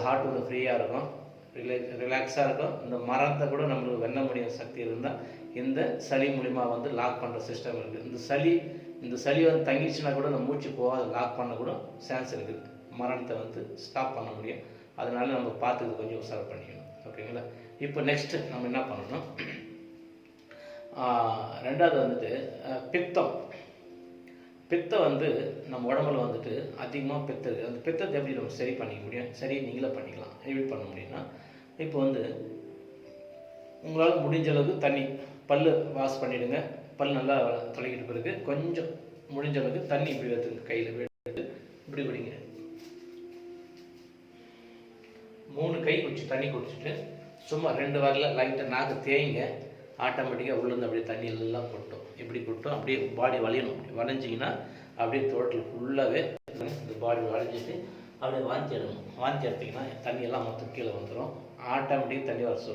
Heart வந்து ஃப்ரீயாக இருக்கும், ரிலாக்ஸாக இருக்கும். இந்த மரத்தை கூட நம்மளுக்கு வெல்ல முடிய சக்தி இருந்தால் இந்த சளி மூலிமா வந்து லாக் பண்ணுற சிஸ்டம் இருக்குது. இந்த சளி வந்து தங்கிச்சுன்னா கூட இந்த மூச்சு போகாத லாக் பண்ண கூட சான்ஸ் இருக்குது. மரணத்தை வந்து ஸ்டாப் பண்ண முடியும். அதனால நம்ம பார்த்துக்கு கொஞ்சம் உஷார் பண்ணிக்கணும். ஓகேங்களா? இப்போ நெக்ஸ்ட்டு நம்ம என்ன பண்ணணும், ரெண்டாவது வந்துட்டு பித்தம் வந்து நம்ம உடம்புல வந்துட்டு அதிகமாக பித்தம் இருக்குது. அந்த பித்தத்தை எப்படி நம்ம சரி பண்ணிக்க முடியும்? சரி, நீங்களே பண்ணிக்கலாம். எப்படி பண்ண முடியும்னா, இப்போ வந்து உங்களால் முடிஞ்ச அளவுக்கு தண்ணி பல் வாஷ் பண்ணிவிடுங்க. பல் நல்லா தொலைக்கிட்டு பிறகு கொஞ்சம் முடிஞ்ச அளவுக்கு தண்ணி இப்படி எடுத்துங்க, கையில் எடுத்து இப்படி குடிங்க. 3 கை குடிச்சு தண்ணி குடிச்சிட்டு சும்மா 2 வாரில் லைட்டாக நாக்கு தேய்ங்க. ஆட்டோமேட்டிக்காக உள்ளேருந்து அப்படியே தண்ணி எல்லாம் கொட்டும். எப்படி கொட்டும், அப்படியே பாடி வளையணும். வளைஞ்சிங்கன்னா அப்படியே தோட்டல் ஃபுல்லாகவே இந்த பாடி வளைஞ்சிட்டு அப்படியே வாந்தி எடுக்கணும். வாந்தி எடுத்திங்கன்னா தண்ணியெல்லாம் மொத்தம் கீழே வந்துடும். ஆட்டோமேட்டிக்காக தண்ணி வர சொல்லும்.